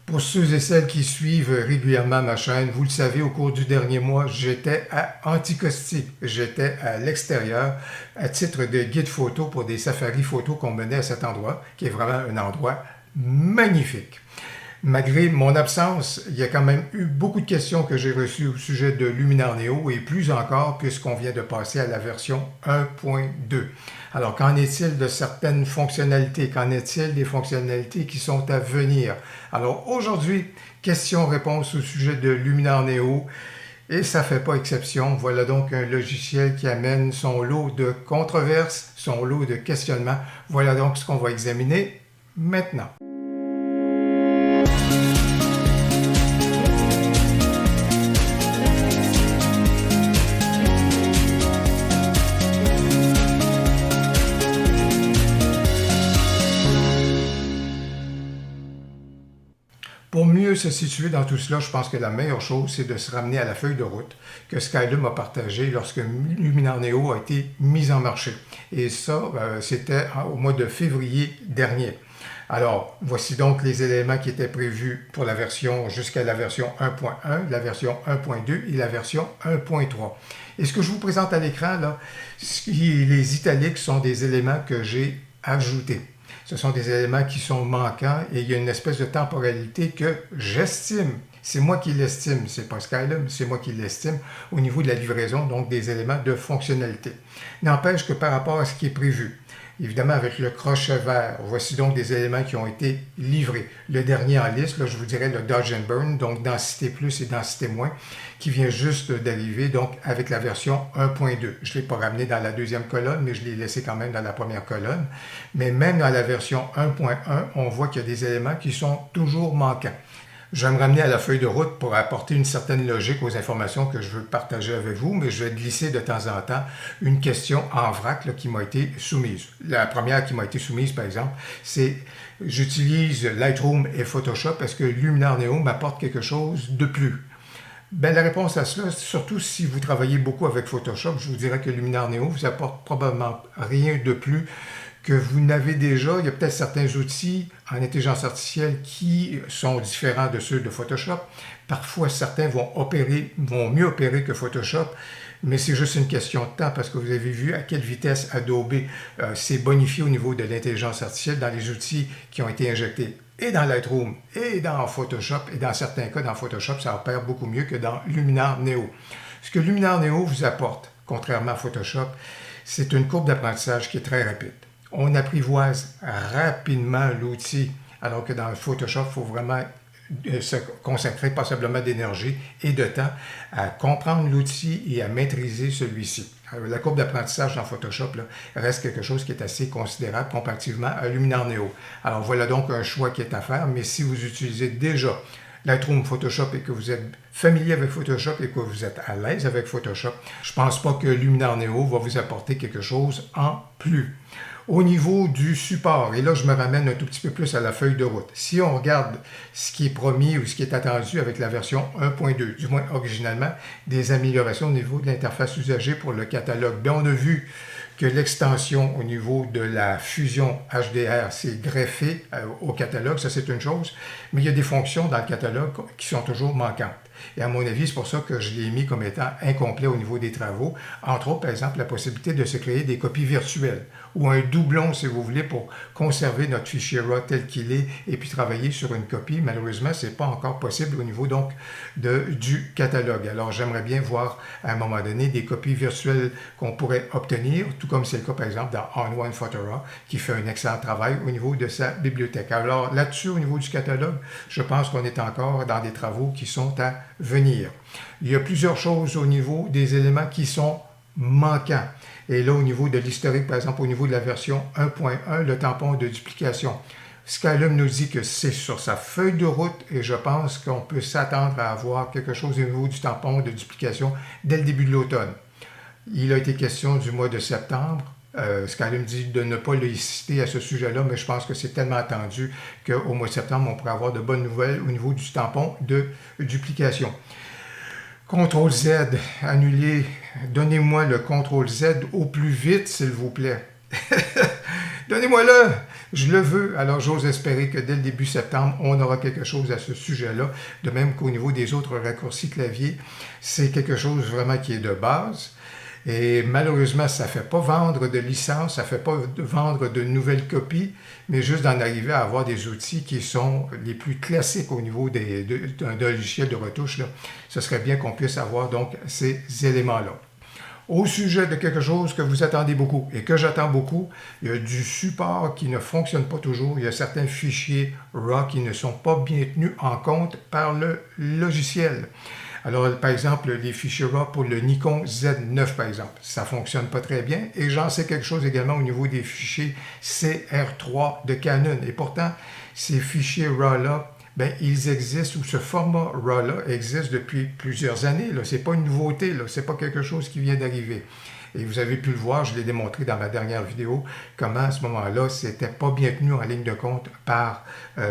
Pour ceux et celles qui suivent régulièrement ma chaîne, vous le savez, au cours du dernier mois, j'étais à Anticosti. J'étais à l'extérieur à titre de guide photo pour des safaris photos qu'on menait à cet endroit, qui est vraiment un endroit magnifique. Malgré mon absence, il y a quand même eu beaucoup de questions que j'ai reçues au sujet de Luminar Neo et plus encore puisqu'on vient de passer à la version 1.2. Alors, qu'en est-il de certaines fonctionnalités? Qu'en est-il des fonctionnalités qui sont à venir? Alors, aujourd'hui, questions-réponses au sujet de Luminar Neo et ça ne fait pas exception. Voilà donc un logiciel qui amène son lot de controverses, son lot de questionnements. Voilà donc ce qu'on va examiner maintenant. Pour mieux se situer dans tout cela, je pense que la meilleure chose, c'est de se ramener à la feuille de route que Skylum a partagée lorsque Luminar Neo a été mise en marché. Et ça, c'était au mois de février dernier. Alors, voici donc les éléments qui étaient prévus pour la version jusqu'à la version 1.1, la version 1.2 et la version 1.3. Et ce que je vous présente à l'écran, là, les italiques sont des éléments que j'ai ajoutés. Ce sont des éléments qui sont manquants et il y a une espèce de temporalité que j'estime. C'est moi qui l'estime, c'est pas Skylum, c'est moi qui l'estime au niveau de la livraison, donc des éléments de fonctionnalité. N'empêche que par rapport à ce qui est prévu, évidemment avec le crochet vert, voici donc des éléments qui ont été livrés. Le dernier en liste, là, je vous dirais le Dodge and Burn, donc densité plus et densité moins, qui vient juste d'arriver, donc avec la version 1.2. Je ne l'ai pas ramené dans la deuxième colonne, mais je l'ai laissé quand même dans la première colonne. Mais même dans la version 1.1, on voit qu'il y a des éléments qui sont toujours manquants. Je vais me ramener à la feuille de route pour apporter une certaine logique aux informations que je veux partager avec vous, mais je vais glisser de temps en temps une question en vrac là, qui m'a été soumise. La première qui m'a été soumise, par exemple, c'est j'utilise Lightroom et Photoshop, est-ce que Luminar Neo m'apporte quelque chose de plus? Ben, la réponse à cela, surtout si vous travaillez beaucoup avec Photoshop, je vous dirais que Luminar Neo vous apporte probablement rien de plus que vous n'avez déjà. Il y a peut-être certains outils en intelligence artificielle qui sont différents de ceux de Photoshop. Parfois, certains vont mieux opérer que Photoshop, mais c'est juste une question de temps parce que vous avez vu à quelle vitesse Adobe s'est bonifié au niveau de l'intelligence artificielle dans les outils qui ont été injectés et dans Lightroom et dans Photoshop, et dans certains cas dans Photoshop, ça opère beaucoup mieux que dans Luminar Neo. Ce que Luminar Neo vous apporte, contrairement à Photoshop, c'est une courbe d'apprentissage qui est très rapide. On apprivoise rapidement l'outil, alors que dans Photoshop, il faut vraiment se consacrer passablement d'énergie et de temps à comprendre l'outil et à maîtriser celui-ci. Alors, la courbe d'apprentissage dans Photoshop là, reste quelque chose qui est assez considérable comparativement à Luminar Neo. Alors voilà donc un choix qui est à faire, mais si vous utilisez déjà Lightroom, Photoshop et que vous êtes familier avec Photoshop et que vous êtes à l'aise avec Photoshop, je ne pense pas que Luminar Neo va vous apporter quelque chose en plus. Au niveau du support, et là je me ramène un tout petit peu plus à la feuille de route. Si on regarde ce qui est promis ou ce qui est attendu avec la version 1.2, du moins originalement, des améliorations au niveau de l'interface usagée pour le catalogue. Bien, on a vu que l'extension au niveau de la fusion HDR s'est greffée au catalogue, ça c'est une chose, mais il y a des fonctions dans le catalogue qui sont toujours manquantes. Et à mon avis, c'est pour ça que je l'ai mis comme étant incomplet au niveau des travaux. Entre autres, par exemple, la possibilité de se créer des copies virtuelles ou un doublon, si vous voulez, pour conserver notre fichier RAW tel qu'il est et puis travailler sur une copie. Malheureusement, ce n'est pas encore possible au niveau donc du catalogue. Alors, j'aimerais bien voir à un moment donné des copies virtuelles qu'on pourrait obtenir, tout comme c'est le cas, par exemple, dans On1 Photora, qui fait un excellent travail au niveau de sa bibliothèque. Alors, là-dessus, au niveau du catalogue, je pense qu'on est encore dans des travaux qui sont à venir. Il y a plusieurs choses au niveau des éléments qui sont manquants. Et là, au niveau de l'historique, par exemple, au niveau de la version 1.1, le tampon de duplication. Skylum nous dit que c'est sur sa feuille de route et je pense qu'on peut s'attendre à avoir quelque chose au niveau du tampon de duplication dès le début de l'automne. Il a été question du mois de septembre. Skylum dit de ne pas le citer à ce sujet-là, mais je pense que c'est tellement attendu qu'au mois de septembre, on pourrait avoir de bonnes nouvelles au niveau du tampon de duplication. CTRL-Z, annuler. Donnez-moi le CTRL-Z au plus vite, s'il vous plaît. Donnez-moi-le! Je le veux, alors j'ose espérer que dès le début septembre, on aura quelque chose à ce sujet-là. De même qu'au niveau des autres raccourcis clavier, c'est quelque chose vraiment qui est de base. Et malheureusement, ça ne fait pas vendre de licence, ça ne fait pas vendre de nouvelles copies, mais juste d'en arriver à avoir des outils qui sont les plus classiques au niveau d'un logiciel de retouche. Là. Ce serait bien qu'on puisse avoir donc ces éléments-là. Au sujet de quelque chose que vous attendez beaucoup et que j'attends beaucoup, il y a du support qui ne fonctionne pas toujours. Il y a certains fichiers RAW qui ne sont pas bien tenus en compte par le logiciel. Alors, par exemple, les fichiers RAW pour le Nikon Z9, par exemple, ça ne fonctionne pas très bien. Et j'en sais quelque chose également au niveau des fichiers CR3 de Canon. Et pourtant, ces fichiers RAW-là, ben, ils existent, ou ce format RAW-là existe depuis plusieurs années. Ce n'est pas une nouveauté, ce n'est pas quelque chose qui vient d'arriver. Et vous avez pu le voir, je l'ai démontré dans ma dernière vidéo, comment à ce moment-là, c'était pas bien tenu en ligne de compte par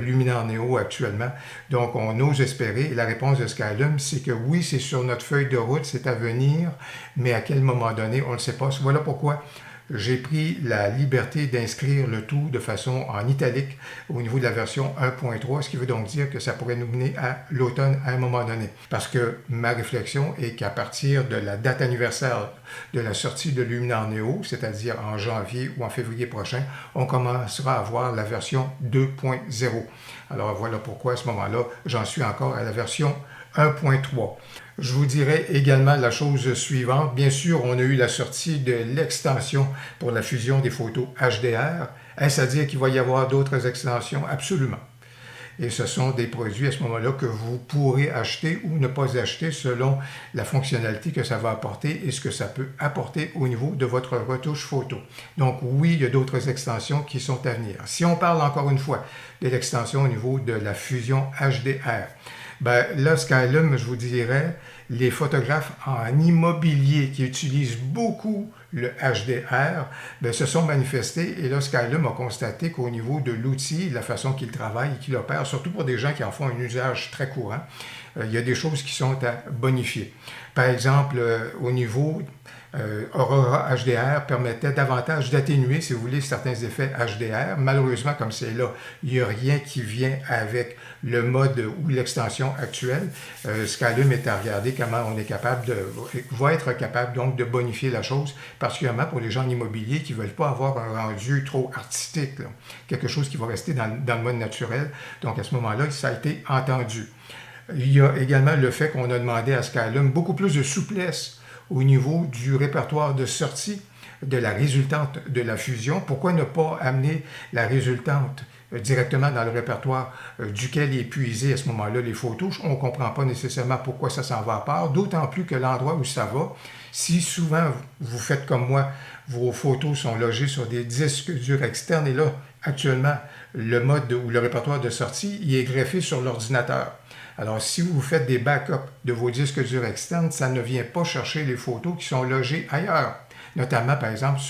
Luminar Neo actuellement. Donc, on ose espérer. Et la réponse de Skylum, c'est que oui, c'est sur notre feuille de route, c'est à venir, mais à quel moment donné, on ne le sait pas. Voilà pourquoi j'ai pris la liberté d'inscrire le tout de façon en italique au niveau de la version 1.3, ce qui veut donc dire que ça pourrait nous mener à l'automne à un moment donné. Parce que ma réflexion est qu'à partir de la date anniversaire de la sortie de Luminar Neo, c'est-à-dire en janvier ou en février prochain, on commencera à voir la version 2.0. Alors voilà pourquoi à ce moment-là, j'en suis encore à la version 1.3. Je vous dirais également la chose suivante. Bien sûr, on a eu la sortie de l'extension pour la fusion des photos HDR. Est-ce à dire qu'il va y avoir d'autres extensions? Absolument. Et ce sont des produits à ce moment-là que vous pourrez acheter ou ne pas acheter selon la fonctionnalité que ça va apporter et ce que ça peut apporter au niveau de votre retouche photo. Donc oui, il y a d'autres extensions qui sont à venir. Si on parle encore une fois de l'extension au niveau de la fusion HDR, ben là, Skylum, je vous dirais, les photographes en immobilier qui utilisent beaucoup le HDR, ben, se sont manifestés et là, Skylum a constaté qu'au niveau de l'outil, la façon qu'il travaille et qu'il opère, surtout pour des gens qui en font un usage très courant, il y a des choses qui sont à bonifier. Par exemple, au niveau Aurora HDR permettait davantage d'atténuer, si vous voulez, certains effets HDR. Malheureusement, comme c'est là, il n'y a rien qui vient avec le mode ou l'extension actuelle. Skylum est à regarder comment on est capable va être capable donc de bonifier la chose, particulièrement pour les gens en immobilier qui ne veulent pas avoir un rendu trop artistique, là. Quelque chose qui va rester dans le mode naturel. Donc à ce moment-là, ça a été entendu. Il y a également le fait qu'on a demandé à Skylum beaucoup plus de souplesse au niveau du répertoire de sortie de la résultante de la fusion. Pourquoi ne pas amener la résultante directement dans le répertoire duquel est puisé à ce moment-là les photos? On ne comprend pas nécessairement pourquoi ça s'en va à part, d'autant plus que l'endroit où ça va, si souvent vous faites comme moi, vos photos sont logées sur des disques durs externes et là, actuellement, le mode ou le répertoire de sortie, il est greffé sur l'ordinateur. Alors, si vous faites des backups de vos disques durs externes, ça ne vient pas chercher les photos qui sont logées ailleurs. Notamment, par exemple,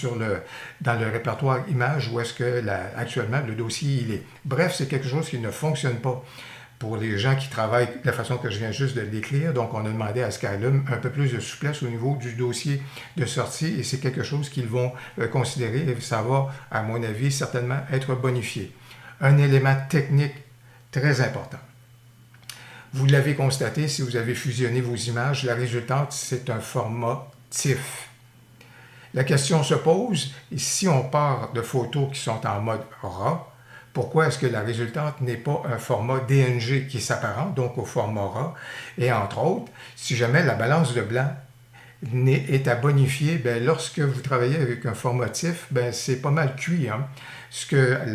dans le répertoire images où est-ce que actuellement le dossier il est. Bref, c'est quelque chose qui ne fonctionne pas pour les gens qui travaillent de la façon que je viens juste de l'écrire. Donc, on a demandé à Skylum un peu plus de souplesse au niveau du dossier de sortie et c'est quelque chose qu'ils vont considérer et ça va, à mon avis, certainement être bonifié. Un élément technique très important. Vous l'avez constaté, si vous avez fusionné vos images, la résultante, c'est un format TIFF. La question se pose, si on part de photos qui sont en mode RAW, pourquoi est-ce que la résultante n'est pas un format DNG qui s'apparente, donc au format RAW? Et entre autres, si jamais la balance de blanc est à bonifier, bien, lorsque vous travaillez avec un format TIFF, bien, c'est pas mal cuit. Hein?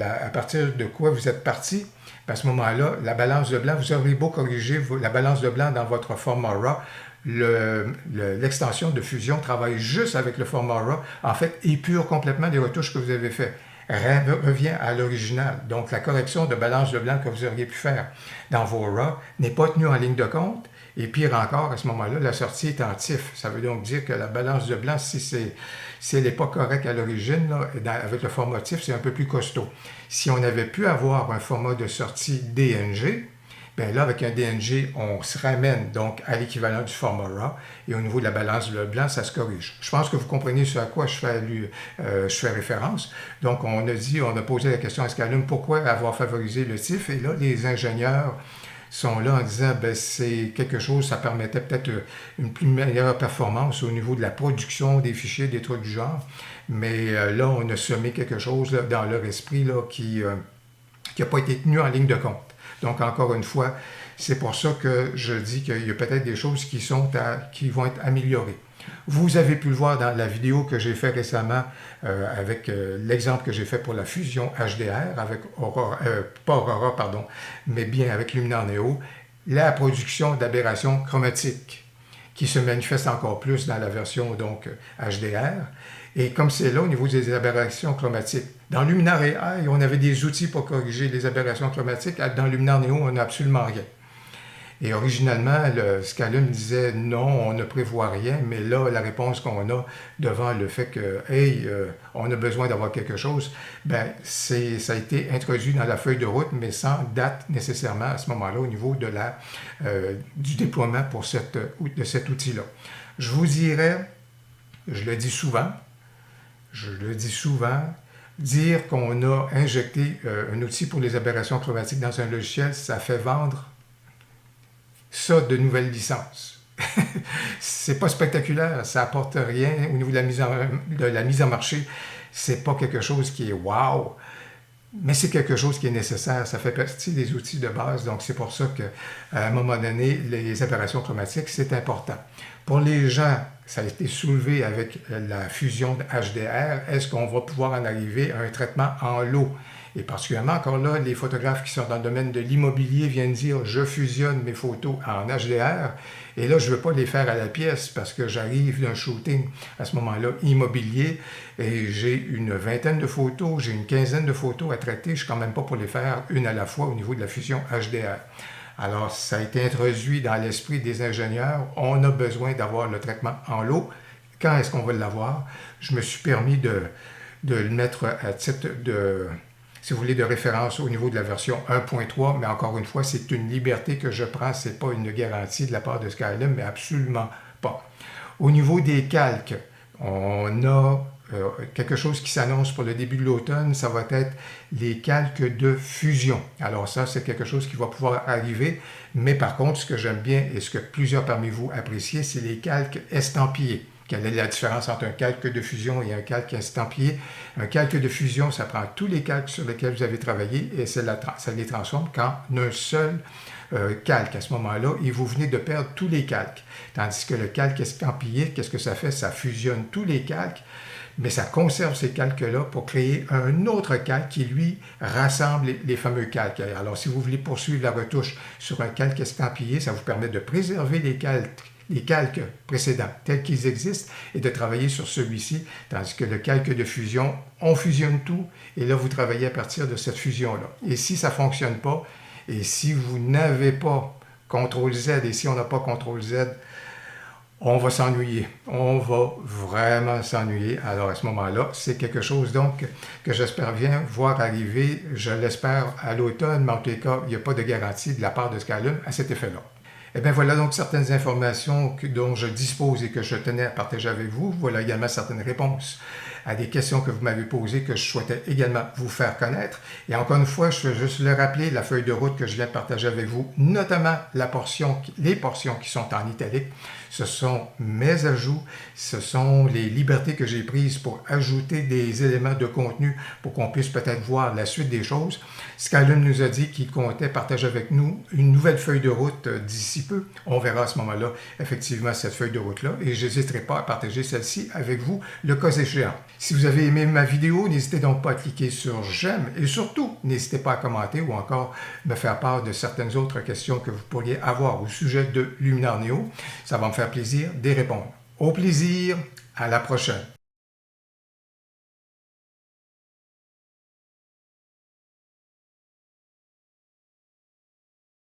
À partir de quoi vous êtes parti? À ce moment-là, la balance de blanc, vous aurez beau corriger la balance de blanc dans votre format RAW, l'extension de fusion travaille juste avec le format RAW, en fait, épure complètement les retouches que vous avez faites. Revient à l'original. Donc, la correction de balance de blanc que vous auriez pu faire dans vos RAW n'est pas tenue en ligne de compte. Et pire encore, à ce moment-là, la sortie est en TIFF. Ça veut donc dire que la balance de blanc, si elle n'est pas correcte à l'origine, avec le format TIFF, c'est un peu plus costaud. Si on avait pu avoir un format de sortie DNG, Bien là, avec un DNG, on se ramène donc à l'équivalent du format RAW et au niveau de la balance bleu-blanc, ça se corrige. Je pense que vous comprenez ce à quoi je fais référence. Donc, on a posé la question à Skylum, pourquoi avoir favorisé le TIFF? Et là, les ingénieurs sont là en disant, ben, c'est quelque chose, ça permettait peut-être une plus meilleure performance au niveau de la production des fichiers, des trucs du genre. Mais là, on a semé quelque chose là, dans leur esprit là, qui n'a pas été tenu en ligne de compte. Donc, encore une fois, c'est pour ça que je dis qu'il y a peut-être des choses qui vont être améliorées. Vous avez pu le voir dans la vidéo que j'ai fait récemment avec l'exemple que j'ai fait pour la fusion HDR avec Aurora, pas Aurora, pardon, mais bien avec Luminar Neo, la production d'aberrations chromatiques qui se manifeste encore plus dans la version donc HDR. Et comme c'est là au niveau des aberrations chromatiques, dans Luminar AI, on avait des outils pour corriger les aberrations chromatiques. Dans Luminar Neo, on n'a absolument rien. Et originalement, Skylum disait non, on ne prévoit rien, mais là, la réponse qu'on a devant le fait que, hey, on a besoin d'avoir quelque chose, ben, ça a été introduit dans la feuille de route, mais sans date nécessairement à ce moment-là au niveau de du déploiement de cet outil-là. Je vous dirais, je le dis souvent, dire qu'on a injecté un outil pour les aberrations chromatiques dans un logiciel, ça fait vendre ça de nouvelles licences. C'est pas spectaculaire, ça apporte rien au niveau de la mise en marché. C'est pas quelque chose qui est wow, mais c'est quelque chose qui est nécessaire. Ça fait partie des outils de base, donc c'est pour ça qu'à un moment donné, les aberrations chromatiques, c'est important. Pour les gens, ça a été soulevé avec la fusion de HDR. Est-ce qu'on va pouvoir en arriver à un traitement en lot? Et particulièrement, encore là, les photographes qui sont dans le domaine de l'immobilier viennent dire « je fusionne mes photos en HDR ». Et là, je ne veux pas les faire à la pièce parce que j'arrive d'un shooting à ce moment-là immobilier et j'ai une vingtaine de photos, j'ai une quinzaine de photos à traiter. Je ne suis quand même pas pour les faire une à la fois au niveau de la fusion HDR. Alors, ça a été introduit dans l'esprit des ingénieurs. On a besoin d'avoir le traitement en lot. Quand est-ce qu'on va l'avoir? Je me suis permis de le mettre à titre de, si vous voulez, de référence au niveau de la version 1.3, mais encore une fois, c'est une liberté que je prends. Ce n'est pas une garantie de la part de Skylum, mais absolument pas. Au niveau des calques, on a quelque chose qui s'annonce pour le début de l'automne, ça va être les calques de fusion. Alors ça, c'est quelque chose qui va pouvoir arriver, mais par contre, ce que j'aime bien et ce que plusieurs parmi vous apprécient, c'est les calques estampillés. Quelle est la différence entre un calque de fusion et un calque estampillé? Un calque de fusion, ça prend tous les calques sur lesquels vous avez travaillé et ça les transforme qu'en un seul calque à ce moment-là, et vous venez de perdre tous les calques. Tandis que le calque estampillé, qu'est-ce que ça fait? Ça fusionne tous les calques, mais ça conserve ces calques-là pour créer un autre calque qui, lui, rassemble les fameux calques. Alors, si vous voulez poursuivre la retouche sur un calque estampillé, ça vous permet de préserver les calques précédents tels qu'ils existent et de travailler sur celui-ci, tandis que le calque de fusion, on fusionne tout et là, vous travaillez à partir de cette fusion-là. Et si ça ne fonctionne pas, et si vous n'avez pas CTRL-Z, et si on n'a pas CTRL-Z, on va s'ennuyer. On va vraiment s'ennuyer. Alors, à ce moment-là, c'est quelque chose donc que j'espère bien voir arriver, je l'espère, à l'automne, mais en tous les cas, il n'y a pas de garantie de la part de Skylum à cet effet-là. Eh bien, voilà donc certaines informations dont je dispose et que je tenais à partager avec vous. Voilà également certaines réponses à des questions que vous m'avez posées que je souhaitais également vous faire connaître. Et encore une fois, je veux juste le rappeler, la feuille de route que je viens de partager avec vous, notamment les portions qui sont en italique, ce sont mes ajouts, ce sont les libertés que j'ai prises pour ajouter des éléments de contenu pour qu'on puisse peut-être voir la suite des choses. Skylum nous a dit qu'il comptait partager avec nous une nouvelle feuille de route d'ici peu. On verra à ce moment-là effectivement cette feuille de route-là et je n'hésiterai pas à partager celle-ci avec vous le cas échéant. Si vous avez aimé ma vidéo, n'hésitez donc pas à cliquer sur j'aime et surtout, n'hésitez pas à commenter ou encore me faire part de certaines autres questions que vous pourriez avoir au sujet de Luminar Neo. Ça va me faire plaisir d'y répondre. Au plaisir, à la prochaine.